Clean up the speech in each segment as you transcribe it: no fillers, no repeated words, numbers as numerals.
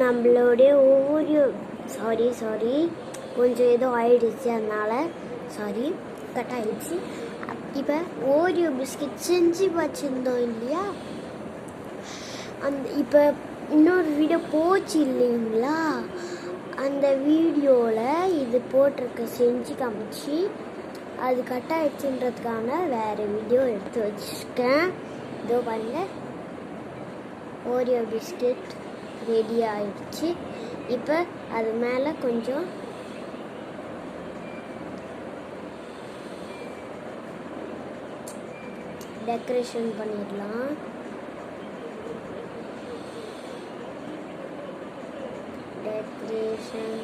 நம்மளுடைய Oreo sorry கொஞ்சம் ஏதோ ஆயிடுச்சு, அதனால சாரி கட் ஆயிடுச்சு. இப்போ ஓரியோ பிஸ்கெட் செஞ்சு வச்சுருந்தோம் இல்லையா, இப்போ இன்னொரு வீடியோ போச்சு இல்லைங்களா, அந்த வீடியோவில் இது போட்டிருக்க செஞ்சு காமிச்சு அது கட் ஆயிடுச்சுன்றதுக்கான வேறு வீடியோ எடுத்து வச்சுருக்கேன். இதோ பாருங்க, ஓரியோ பிஸ்கெட் ரெடி ஆயிடுச்சு. இப்போ அது மேலே கொஞ்சம் டெக்கரேஷன் பண்ணிடலாம். டெக்கரேஷன்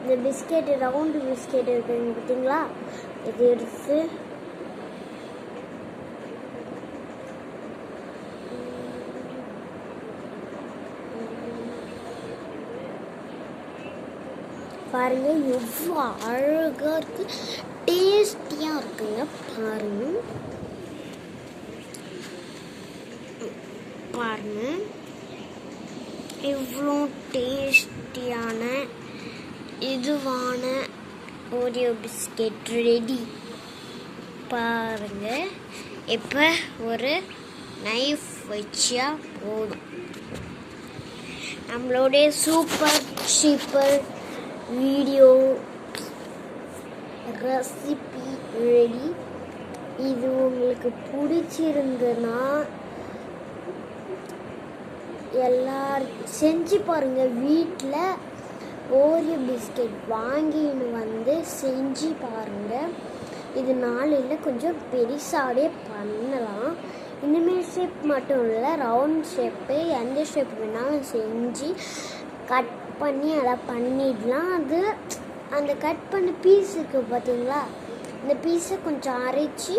இந்த பிஸ்கெட் ரவுண்டு பிஸ்கெட் இருக்குங்க பார்த்தீங்களா, இது எடுத்து பாருங்க எவ்வளோ அழகாக இருக்கு, டேஸ்டியாக இருக்குங்க. பாருங்க இவ்வளோ டேஸ்டியான இதுவான ஓரியோ பிஸ்கெட் ரெடி. பாருங்க, இப்போ ஒரு நைஃப் வச்சா போதும், நம்மளுடைய சூப்பர் வீடியோ ரெசிபி ரெடி. இது உங்களுக்கு பிடிச்சிருந்ததுன்னா எல்லாரும் செஞ்சு பாருங்கள். வீட்டில் ஓரியோ பிஸ்கெட் வாங்கின்னு வந்து செஞ்சு பாருங்கள். இது நாளையில் கொஞ்சம் பெருசாகவே பண்ணலாம். இனிமேல் ஷேப் மட்டும் இல்லை, ரவுண்ட் ஷேப்பு எந்த ஷேப் வேணாலும் செஞ்சு கட் பண்ணி அதை பண்ணிடலாம். அது அந்த கட் பண்ண பீஸ் இருக்குது பார்த்தீங்களா, இந்த பீஸை கொஞ்சம் அரைச்சி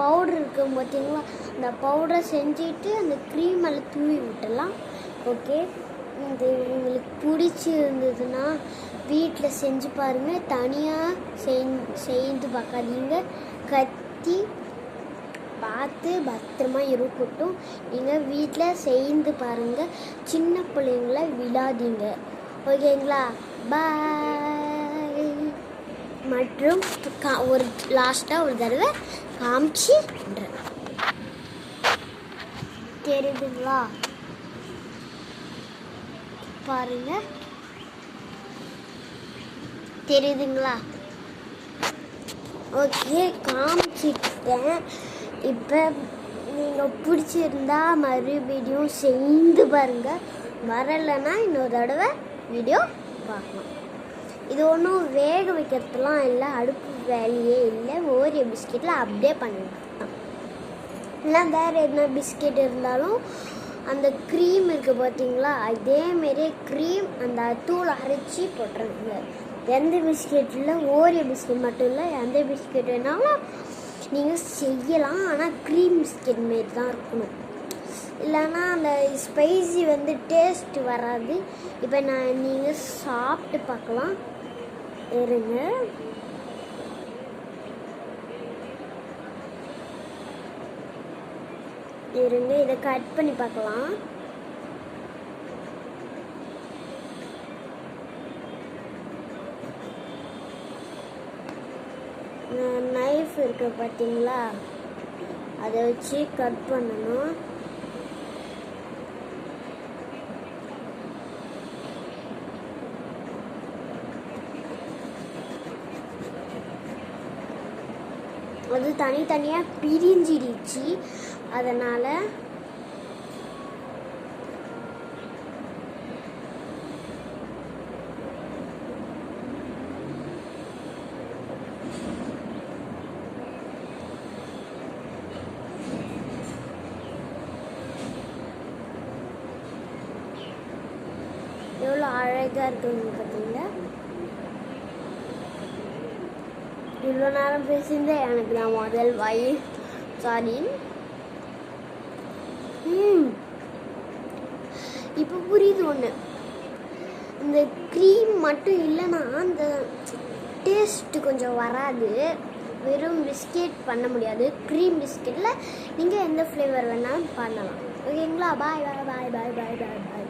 பவுடர் இருக்கும் பார்த்தீங்களா, அந்த பவுடரை செஞ்சுட்டு அந்த க்ரீம் எல்லாம் தூவி விட்டுடலாம். ஓகே, இது உங்களுக்கு பிடிச்சிருந்ததுன்னா வீட்டில் செஞ்சு பாருங்கள். தனியாக செய்து பார்க்காதீங்க, கத்தி பார்த்து பத்திரமா இருக்கட்டும். நீங்கள் வீட்டில் செய்து பாருங்கள், சின்ன பிள்ளைங்கள விடாதீங்க. ஓகேங்களா, பாய். மற்றும் ஒரு லாஸ்ட்டாக ஒரு தடவை காமிச்சு தெரியுதுங்களா, பாருங்க தெரியுதுங்களா. ஓகே, காமிச்சிட்டேன். இப்போ நீங்கள் பிடிச்சிருந்தா மறுபடியும் செய்து பாருங்கள், வரலைன்னா இன்னொரு தடவை வீடியோ பார்க்கலாம். இது ஒன்றும் வேக வைக்கிறதுலாம் இல்லை, அடுப்பு வேலையே இல்லை. ஓரியோ பிஸ்கெட்டில் அப்படியே பண்ணிவிட்டான். இல்லை வேறு எதுனா பிஸ்கெட் இருந்தாலும் அந்த க்ரீம் இருக்குது பார்த்தீங்களா, அதேமாரி க்ரீம் அந்த தூள் அரைச்சி போட்டுருங்க. எந்த பிஸ்கெட்டில் ஓரியோ பிஸ்கெட் மட்டும் இல்லை, எந்த பிஸ்கெட் வேணாலும் நீங்கள் செய்யலாம். ஆனால் க்ரீம் பிஸ்கெட் மாரி தான் இருக்கணும், இல்லைன்னா அந்த ஸ்பைசி டேஸ்ட் வராது. இப்போ நீங்கள் சாப்பிட்டு பார்க்கலாம். இருங்க, இதை கட் பண்ணி பார்க்கலாம். நைஃப் இருக்கு பார்த்தீங்களா, அதை வச்சு கட் பண்ணணும். அது தனித்தனியாக பிரிஞ்சிடுச்சு, அதனால் எவ்வளோ அழகாக இருக்குங்க பார்த்தீங்களா. இவ்வளோ நேரம் பேசியிருந்தேன், எனக்கு நான் முதல் வாய் சாரி. இப்போ புரியுது ஒன்று, இந்த க்ரீம் மட்டும் இல்லைன்னா அந்த டேஸ்ட்டு கொஞ்சம் வராது. வெறும் பிஸ்கெட் பண்ண முடியாது. க்ரீம் பிஸ்கெட்டில் நீங்கள் எந்த ஃப்ளேவர் வேணாலும் பண்ணலாம். ஓகேங்களா? பாய் பாய் பாய் பாய் பாய் பாய் பாய்.